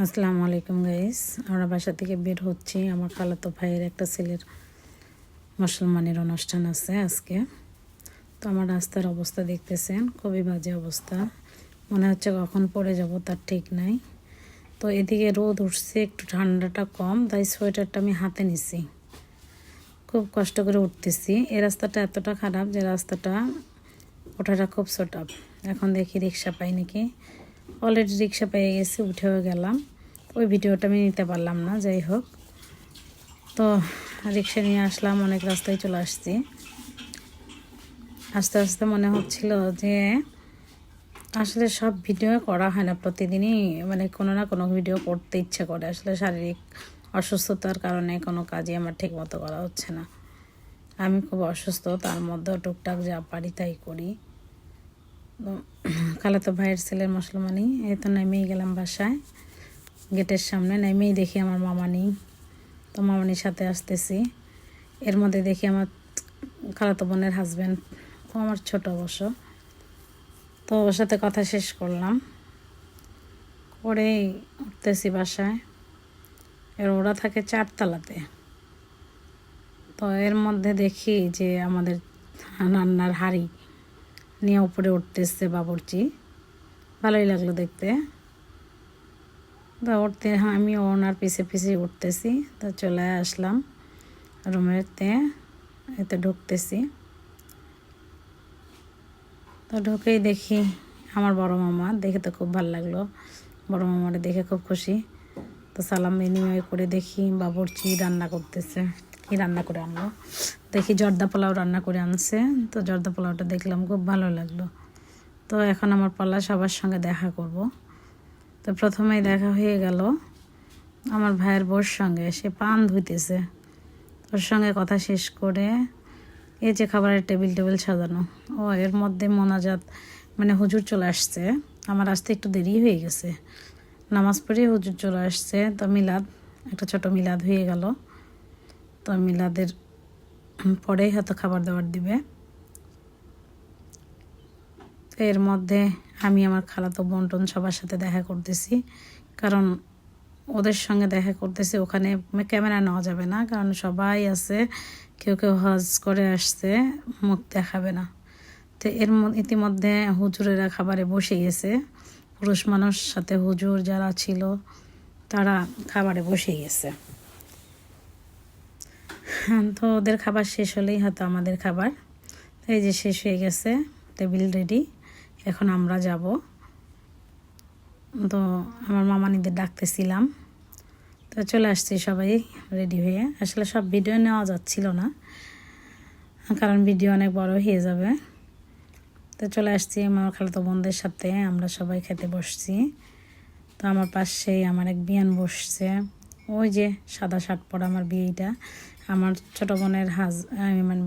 আসসালামু আলাইকুম গাইস, আমরা বাসা থেকে বের হচ্ছি। আমার খালাতো ভাইয়ের একটা ছেলের মুসলমানের অনুষ্ঠান আছে আজকে। তো আমার রাস্তার অবস্থা দেখতেছেন, খুবই বাজে অবস্থা। মনে হচ্ছে কখন পড়ে যাব তার ঠিক নাই। তো এদিকে রোদ উঠছে, একটু ঠান্ডাটা কম, তাই সোয়েটারটা আমি হাতে নিছি। খুব কষ্ট করে উঠতেছি। এই রাস্তাটা এতটা খারাপ যে রাস্তাটা ওঠাটা খুব ছোটাপ। এখন দেখি রিক্সা পাই নাকি। অলরেডি রিক্সা পেয়ে গেছি, উঠেও গেলাম। ওই ভিডিওটা আমি নিতে পারলাম না, যাই হোক। তো রিক্সা নিয়ে আসলাম, অনেক রাস্তায় চলে আসছি। আস্তে আস্তে মনে হচ্ছিল যে আসলে সব ভিডিও করা হয় না প্রতিদিনই, মানে কোনো না কোনো ভিডিও করতে ইচ্ছে করে। আসলে শারীরিক অসুস্থতার কারণে কোনো কাজই আমার ঠিক মতো করা হচ্ছে না। আমি খুব অসুস্থ, তার মধ্যেও টুকটাক যা পারি তাই করি। খালাতো ভাইয়ের ছেলের মুসলমানি, এই তো নেমেই গেলাম বাসায়। গেটের সামনে নেমেই দেখি আমার মামানি। তো মামানির সাথে আসতেছি। এর মধ্যে দেখি আমার খালাতো বোনের হাজব্যান্ড, ও আমার ছোট অবশ্য। তো ওর সাথে কথা শেষ করলাম, করেই উঠতেছি বাসায়। ওরা থাকে 4তলাতে। তো এর মধ্যে দেখি যে আমাদের রান্নার হাঁড়ি নিয়ে উপরে উঠতেছে বাবুর্চি। ভালোই লাগলো দেখতে। তো উঠতে আমি ওনার পিছে পিছে উঠতেছি। তো চলে আসলাম রুমেতে, এতে ঢুকতেছি। তো ঢুকেই দেখি আমার বড় মামা, দেখে তো খুব ভালো লাগলো। বড় মামারে দেখে খুব খুশি। তো সালাম বিনিময় করে দেখি বাবুর্চি রান্না করতেছে। কি রান্না করে আনলো দেখি, জর্দা পোলাও রান্না করে আনছে। তো জর্দা পোলাওটা দেখলাম, খুব ভালো লাগলো। তো এখন আমার পালা সবার সঙ্গে দেখা করব। তো প্রথমেই দেখা হয়ে গেল আমার ভাইয়ের বউর সঙ্গে, সে পান ধুইতেছে। ওর সঙ্গে কথা শেষ করে এই যে খাবারের টেবিল সাজানো, এর মধ্যে মোনাজাত, মানে হুজুর চলে আসছে। আমার আসতে একটু দেরি হয়ে গেছে, নামাজ পড়ে হুজুর চলে আসছে। তো মিলাদ, একটা ছোট মিলাদ হয়ে গেল। তো মিলাদের পরেই হয়তো খাবার দাবার দিবে। তো এর মধ্যে আমি আমার খালাতো বোন টোন সবার সাথে দেখা করতেছি, কারণ ওদের সঙ্গে দেখা করতেছি। ওখানে ক্যামেরা নেওয়া যাবে না, কারণ সবাই আছে, কেউ কেউ হজ করে আসছে, মুখ দেখাবে না। তো ইতিমধ্যে হুজুরেরা খাবারে বসে গেছে। পুরুষ মানুষ সাথে হুজুর যারা ছিল তারা খাবারে বসে গেছে। তো ওদের খাবার শেষ হলেই হয়তো আমাদের খাবার। এই যে শেষ হয়ে গেছে, টেবিল রেডি, এখন আমরা যাব। তো আমার মামানিদের ডাকতেছিলাম, তো চলে আসছি সবাই রেডি হয়ে। আসলে সব ভিডিও নেওয়া যাচ্ছিল না, কারণ ভিডিও অনেক বড় হয়ে যাবে। তো চলে আসছি আমার খালাতো বোনদের সাথে, আমরা সবাই খেতে বসছি। তো আমার পাশেই আমার এক বিয়ান বসছে, ওই যে সাদা শার্ট পরা আমার বিয়েটা, আমার ছোট বোনের মানে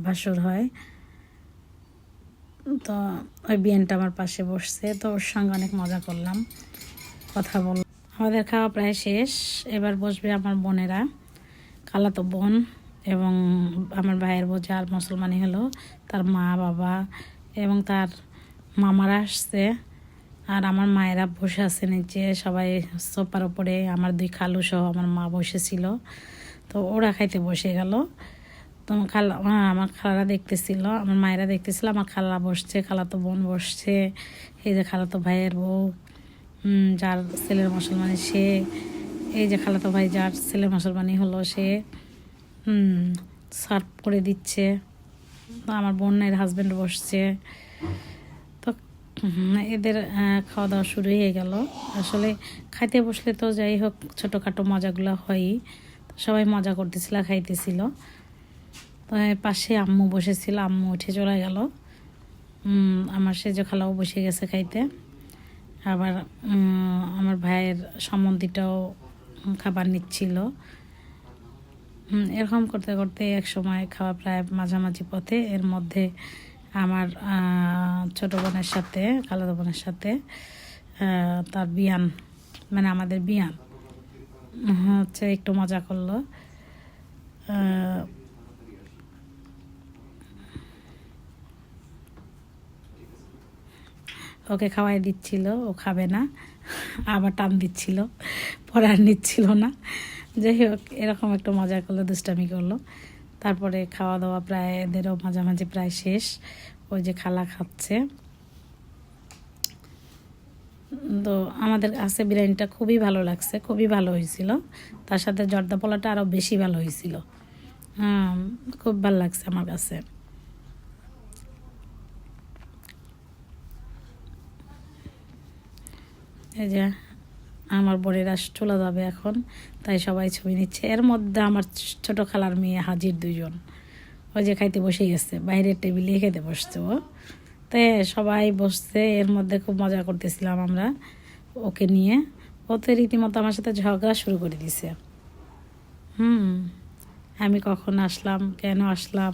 ভাসুর হয়। তো ওই বিয়ানটা আমার পাশে বসছে। তো ওর সঙ্গে অনেক মজা করলাম, কথা বললাম। আমাদের খাওয়া প্রায় শেষ, এবার বসবে আমার বোনেরা, খালাতো বোন এবং আমার ভাইয়ের বউ যার মুসলমানি হলো, তার মা বাবা এবং তার মামারা আসছে। আর আমার মায়েরা বসে আছে নিচে, সবাই সোফার ওপরে। আমার 2 খালু সহ আমার মা বসেছিল। তো ওরা খাইতে বসে গেল। তো আমার খালারা দেখতেছিল, আমার মায়েরা দেখতেছিল, আমার খালা বসছে, খালাতো বোন বসছে। এই যে খালাতো ভাইয়ের বউ, যার ছেলের মুসলমানি সে, এই যে খালাতো ভাই যার ছেলের মুসলমানি হলো সে সার্ভ করে দিচ্ছে। তো আমার বোনের হাজব্যান্ড বসছে। তো এদের খাওয়া দাওয়া শুরু হয়ে গেল। আসলে খাইতে বসলে তো যাই হোক ছোটোখাটো মজাগুলো হয়ই। সবাই মজা করতেছিল, খাইতেছিল। তো পাশে আম্মু বসেছিল, আম্মু উঠে চলে গেল। আমার সেজো খালাও বসে গেছে খাইতে। আবার আমার ভাইয়ের সম্বন্ধীটাও খাবার নিচ্ছিল। এরকম করতে করতে এক সময় খাওয়া প্রায় মাঝামাঝি পথে। এর মধ্যে আমার ছোটো বোনের সাথে, খালাতো বোনের সাথে তার বিয়ান, মানে আমাদের বিয়ান হচ্ছে, একটু মজা করলো। ওকে খাওয়াই দিচ্ছিল, ও খাবে না, আবার টান দিচ্ছিল, পরে আর নিচ্ছিল না। যাই হোক, এরকম একটু মজা করলো, দুষ্টামি করলো। তারপরে খাওয়া দাওয়া প্রায় এদেরও মাঝামাঝি প্রায় শেষ। ওই যে খালা খাচ্ছে। তো আমাদের কাছে বিরিয়ানিটা খুবই ভালো লাগছে, খুবই ভালো হয়েছিল। তার সাথে জর্দা পোলাটা আরও বেশি ভালো হয়েছিল। খুব ভালো লাগছে আমার কাছে। এই যে আমার বোনেরা চলে যাবে এখন, তাই সবাই ছবি নিচ্ছে। এর মধ্যে আমার ছোট খালার মেয়ে হাজির, 2জন। ওই যে খাইতে বসে গেছে, বাইরের টেবিলে খেতে বসছে ও। তাই সবাই বসছে, এর মধ্যে খুব মজা করতেছিলাম আমরা ওকে নিয়ে। ও তো রীতিমতো আমার সাথে ঝগড়া শুরু করে দিছে। আমি কখন আসলাম, কেন আসলাম,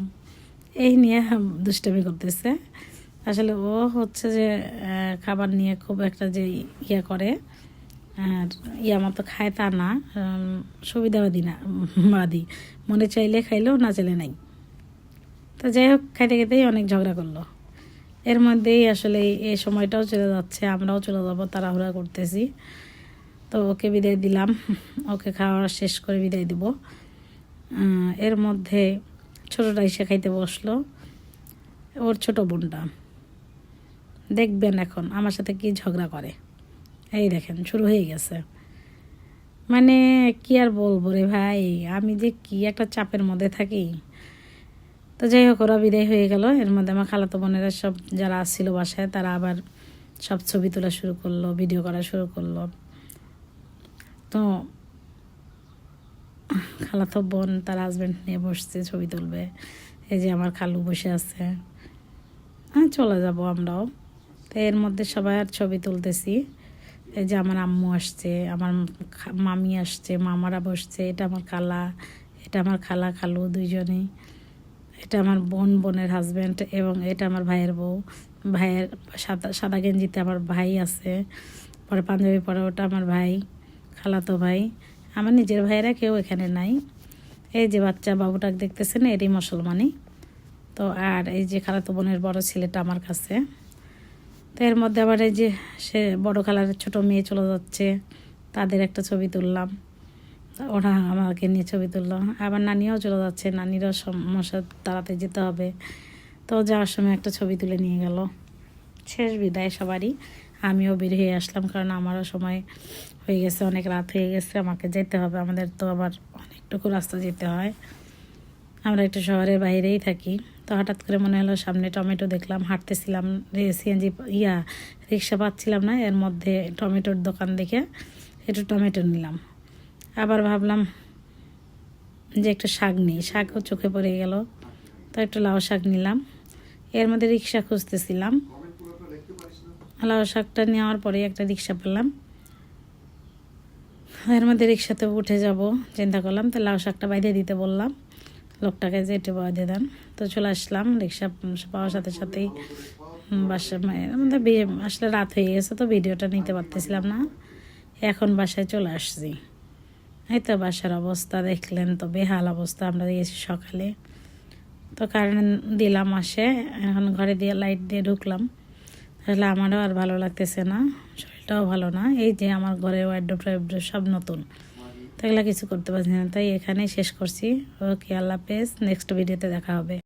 এই নিয়ে দুষ্টামি করতেছে। আসলে ও হচ্ছে যে খাবার নিয়ে খুব একটা যে ইয়া করে, আর ইয়া মতো খায় তা না, সুবিধাবাদী না, বাদী। মনে চাইলে খাইলেও, না চাইলে নাই। তো যাই হোক, খাইতে খেতেই অনেক ঝগড়া করলো। এর মধ্যেই আসলে এই সময়টাও চলে যাচ্ছে, আমরাও চলে যাবো, তাড়াহুড়া করতেছি। তো ওকে বিদায় দিলাম, ওকে খাওয়া শেষ করে বিদায় দিব। এর মধ্যে ছোটোটা এসে খাইতে বসলো, ওর ছোট বোনটা। দেখবেন এখন আমার সাথে কি ঝগড়া করে। এই দেখেন, শুরু হয়ে গেছে। মানে কি আর বলবো রে ভাই, আমি যে কি একটা চাপের মধ্যে থাকি। তো যাই হোক, ওরা বিদায় হয়ে গেল। এর মধ্যে আমার খালাতো বোনেরা সব যারা আসছিল বাসায়, তারা আবার সব ছবি তোলা শুরু করলো, ভিডিও করা শুরু করলো। তো খালাতো বোন তার হাজব্যান্ড নিয়ে বসছে, ছবি তুলবে। এই যে আমার খালু বসে আছে, চলে যাব আমরাও। তো এর মধ্যে সবাই আর ছবি তুলতেছি। এই যে আমার আম্মু আসছে, আমার মামি আসছে, মামারা বসছে। এটা আমার খালা, এটা আমার খালা খালু 2জনেই। এটা আমার বোনের হাজব্যান্ড, এবং এটা আমার ভাইয়ের বউ। ভাইয়ের সাদা গেঞ্জিতে আমার ভাই আছে, পরে পাঞ্জাবি পরে ওটা আমার ভাই, খালাতো ভাই। আমার নিজের ভাইয়েরা কেউ এখানে নাই। এই যে বাচ্চা বাবুটাকে দেখতেছেন, এরই মুসলমানি। তো আর এই যে খালাতো বোনের বড় ছেলেটা আমার কাছে। তো এর মধ্যে আবার এই যে সে বড় খালার ছোট মেয়ে চলে যাচ্ছে, তাদের একটা ছবি তুললাম। ওরা আমাকে নিয়ে ছবি তুললো। আবার নানিও চলে যাচ্ছে, নানিরও সমস্যা, তাড়াতাড়ি যেতে হবে। তো যাওয়ার সময় একটা ছবি তুলে নিয়ে গেল। শেষ বিদায় সবারই। আমিও বের হয়ে আসলাম, কারণ আমারও সময় হয়ে গেছে, অনেক রাত হয়ে গেছে, আমাকে যেতে হবে। আমাদের তো আবার অনেকটুকু রাস্তা যেতে হয়, আমরা একটু শহরের বাইরেই থাকি। তো হঠাৎ করে মনে হলো সামনে টমেটো দেখলাম, হাঁটতেছিলাম, সিএনজি রিক্সা পাচ্ছিলাম না, এর মধ্যে টমেটোর দোকান দেখে একটু টমেটো নিলাম। আবার ভাবলাম যে একটু শাক নিই, শাকও চোখে পড়ে গেল, তো একটু লাউ শাক নিলাম। এর মধ্যে রিক্সা খুঁজতেছিলাম, লাউ শাকটা নেওয়ার পরে একটা রিক্সা পেলাম। এর মধ্যে রিক্সাতে উঠে যাব চিন্তা করলাম, তো লাউ শাকটা বাইরে দিতে বললাম লোকটাকে, যে একটু বাইরে দেন। তো চলে আসলাম, রিক্সা পাওয়ার সাথে সাথেই বাসা আমাদের আসলে রাত হয়ে গেছে, তো ভিডিওটা নিতে পারতেছিলাম না। এখন বাসায় চলে আসছি। এই তো বাসার অবস্থা দেখলেন, তো বেহাল অবস্থা। আমরা গেছি সকালে, তো কারেন্ট দিলাম আসে, এখন ঘরে দিয়ে লাইট দিয়ে ঢুকলাম। আসলে আমারও আর ভালো লাগতেছে না, শরীরটাও ভালো না। এই যে আমার ঘরে ওয়ার্ড্রোব সব নতুন, তো এগুলো কিছু করতে পারছি না। তাই এখানেই শেষ করছি। ওকে, আল্লাহ হাফেজ, নেক্সট ভিডিওতে দেখা হবে।